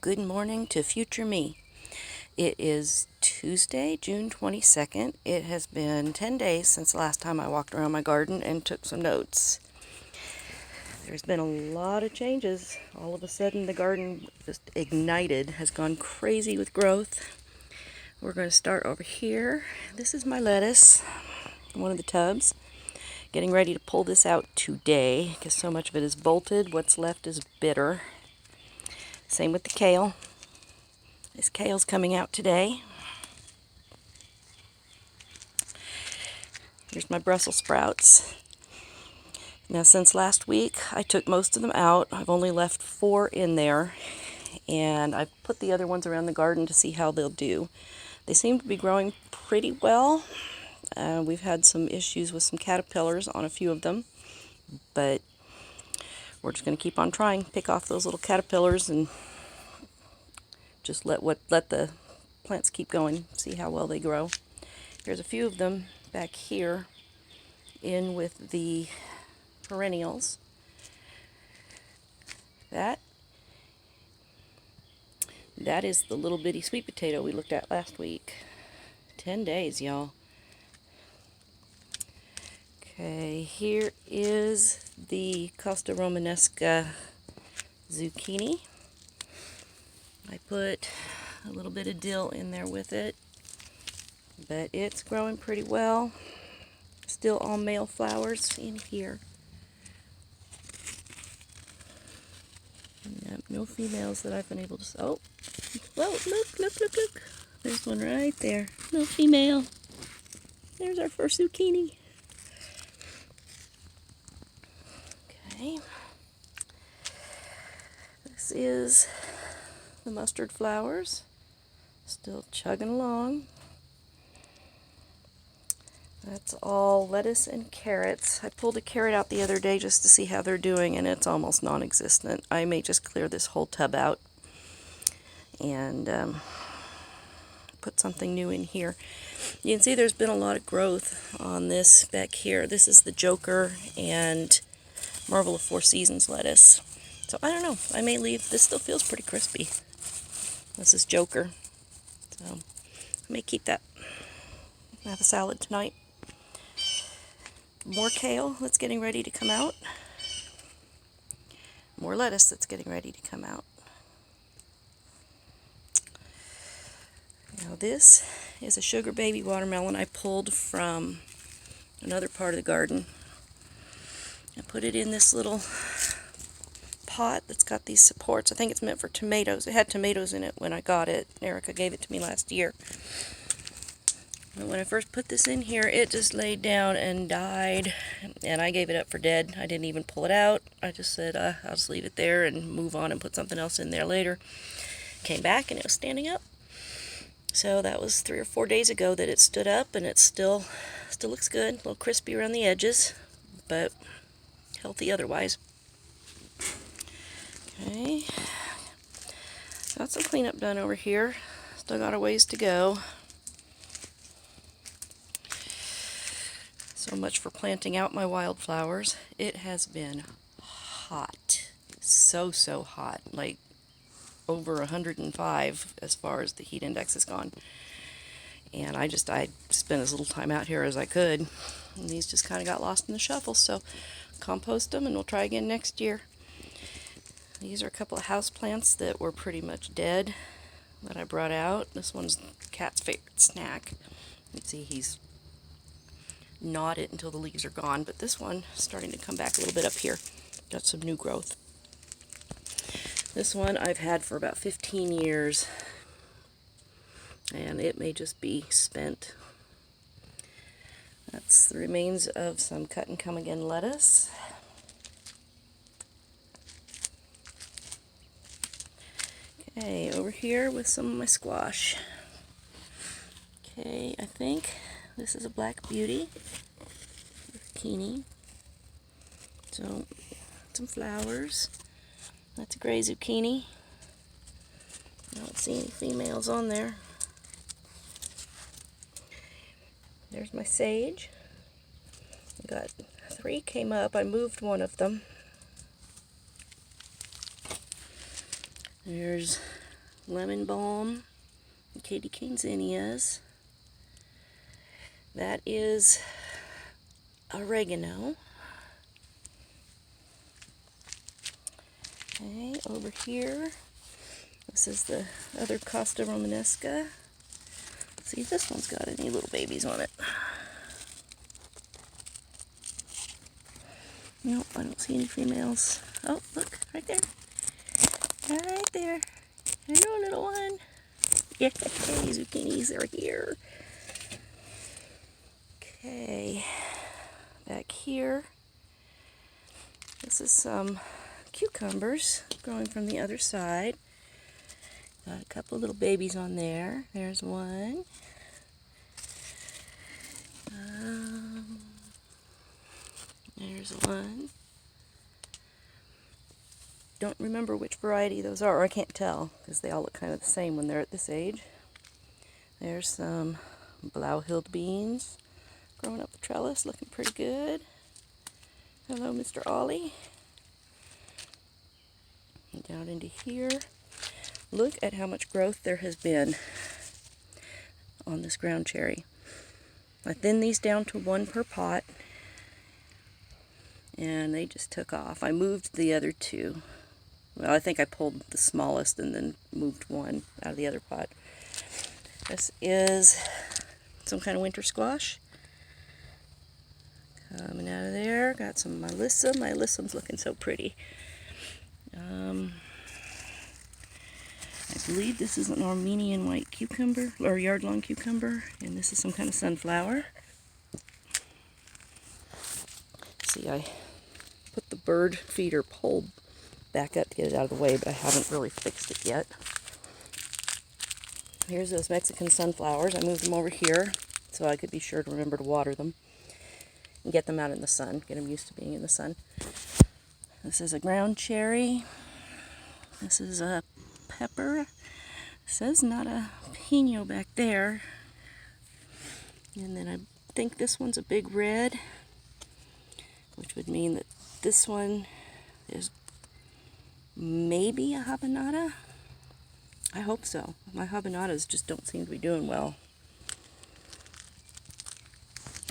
Good morning to future me. It is Tuesday, June 22nd. It has been 10 days since the last time I walked around my garden and took some notes. There's been a lot of changes. All of a sudden the garden just ignited, has gone crazy with growth. We're going to start over here. This is my lettuce, one of the tubs. Getting ready to pull this out today because so much of it is bolted. What's left is bitter. Same with the kale. This kale's coming out today. Here's my Brussels sprouts. Now since last week I took most of them out. I've only left 4 in there, and I've put the other ones around the garden to see how they'll do. They seem to be growing pretty well. We've had some issues with some caterpillars on a few of them, but we're just going to keep on trying. Pick off those little caterpillars and just let the plants keep going, see how well they grow. Here's a few of them back here in with the perennials. That is the little bitty sweet potato we looked at last week. 10 days, y'all. Okay, here is the Costa Romanesca zucchini. I put a little bit of dill in there with it, but it's growing pretty well. Still all male flowers in here. Yep, no females that I've been able to... Oh, whoa, look. There's one right there. No female. There's our first zucchini. Okay. This is the mustard flowers. Still chugging along. That's all lettuce and carrots. I pulled a carrot out the other day just to see how they're doing, and it's almost non-existent. I may just clear this whole tub out and put something new in here. You can see there's been a lot of growth on this back here. This is the Joker and Marvel of Four Seasons lettuce. So I don't know. I may leave. This still feels pretty crispy. This is Joker. So I may keep that. Have a salad tonight. More kale that's getting ready to come out. More lettuce that's getting ready to come out. Now this is a sugar baby watermelon I pulled from another part of the garden. I put it in this little pot that's got these supports. I think it's meant for tomatoes. It had tomatoes in it when I got it. Erica gave it to me last year. But when I first put this in here, it just laid down and died, and I gave it up for dead. I didn't even pull it out. I just said, I'll just leave it there and move on and put something else in there later. Came back and it was standing up. So that was 3 or 4 days ago that it stood up, and it still looks good. A little crispy around the edges, but healthy otherwise. Okay. Got some cleanup done over here. Still got a ways to go. So much for planting out my wildflowers. It has been hot. So hot. Like over 105 as far as the heat index has gone. And I spent as little time out here as I could. And these just kind of got lost in the shuffle. So compost them and we'll try again next year. These are a couple of house plants that were pretty much dead that I brought out. This one's the cat's favorite snack. You can see he's gnawed it until the leaves are gone, but this one is starting to come back a little bit up here. Got some new growth. This one I've had for about 15 years, and it may just be spent. That's the remains of some cut and come again lettuce. Okay, over here with some of my squash. Okay, I think this is a Black Beauty zucchini. So, some flowers. That's a gray zucchini. I don't see any females on there. There's my sage. I got 3 came up. I moved one of them. There's lemon balm, Katie Cane zinnias. That is oregano. Okay, over here, this is the other Costa Romanesca. Let's see if this one's got any little babies on it. Nope, I don't see any females. Oh, look, right there. Right there. Hello, little one. Yay, zucchinis are here. Okay, back here, this is some cucumbers growing from the other side. Got a couple of little babies on there. There's one. There's one. Don't remember which variety those are, or I can't tell, because they all look kind of the same when they're at this age. There's some Blauhild beans growing up the trellis, looking pretty good. Hello, Mr. Ollie. And down into here. Look at how much growth there has been on this ground cherry. I thinned these down to 1 per pot, and they just took off. I moved the other 2. Well, I think I pulled the smallest and then moved 1 out of the other pot. This is some kind of winter squash. Coming out of there, got some Melissa. My Alyssum's looking so pretty. I believe this is an Armenian white cucumber, or yard-long cucumber, and this is some kind of sunflower. See, I put the bird feeder pole back up to get it out of the way, but I haven't really fixed it yet. Here's those Mexican sunflowers. I moved them over here so I could be sure to remember to water them and get them out in the sun, get them used to being in the sun. This is a ground cherry. This is a pepper. It says not a pino back there. And then I think this one's a big red, which would mean that this one is maybe a habanada. I hope so. My habanadas just don't seem to be doing well.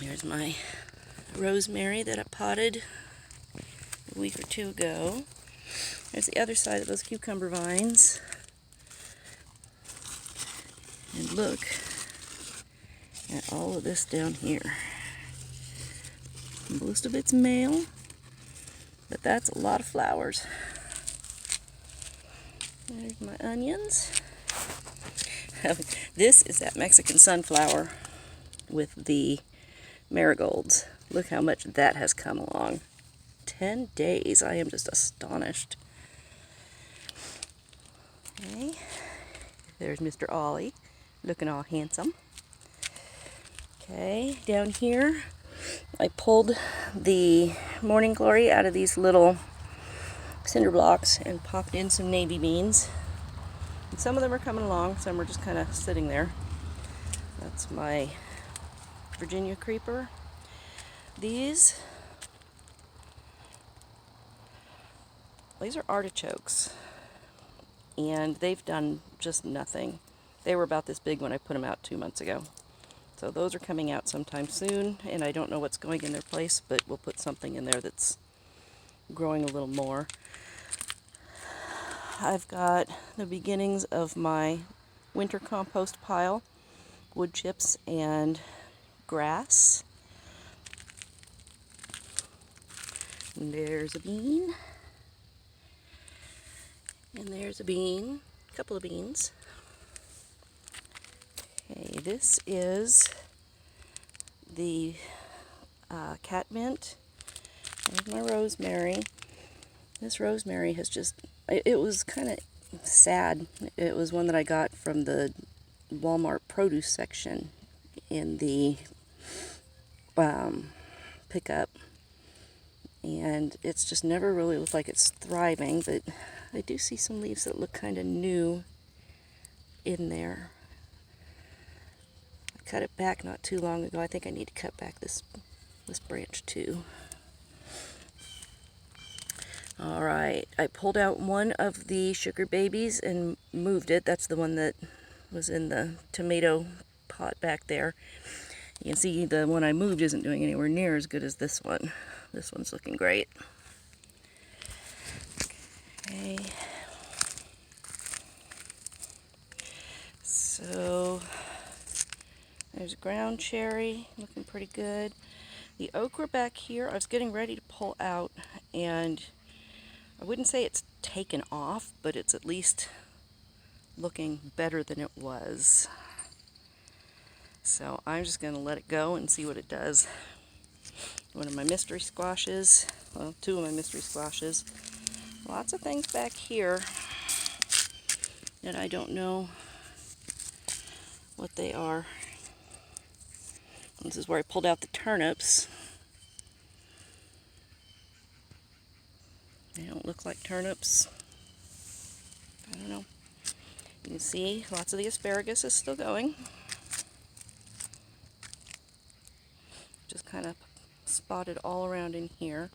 Here's my rosemary that I potted a week or 2 ago. There's the other side of those cucumber vines. And look at all of this down here. Most of it's male, but that's a lot of flowers. There's my onions. This is that Mexican sunflower with the marigolds. Look how much that has come along. 10 days. I am just astonished. Okay. There's Mr. Ollie, looking all handsome. Okay, down here, I pulled the Morning Glory out of these little cinder blocks and popped in some navy beans. And some of them are coming along, some are just kind of sitting there. That's my Virginia creeper. These are artichokes, and they've done just nothing. They were about this big when I put them out 2 months ago. So those are coming out sometime soon, and I don't know what's going in their place, but we'll put something in there that's growing a little more. I've got the beginnings of my winter compost pile, wood chips and grass. And there's a bean. And there's a bean, a couple of beans. Okay, this is the catmint. There's my rosemary. This rosemary has just, it was kind of sad. It was one that I got from the Walmart produce section in the pickup. And it's just never really looked like it's thriving, but I do see some leaves that look kind of new in there. I cut it back not too long ago. I think I need to cut back this branch too. Alright, I pulled out one of the sugar babies and moved it. That's the one that was in the tomato pot back there. You can see the one I moved isn't doing anywhere near as good as this one. This one's looking great. Okay. So there's ground cherry, looking pretty good. The okra back here, I was getting ready to pull out, and I wouldn't say it's taken off, but it's at least looking better than it was. So I'm just going to let it go and see what it does. One of my mystery squashes, well, two of my mystery squashes. Lots of things back here that I don't know what they are. This is where I pulled out the turnips. They don't look like turnips. I don't know. You can see lots of the asparagus is still going. Just kind of spotted all around in here.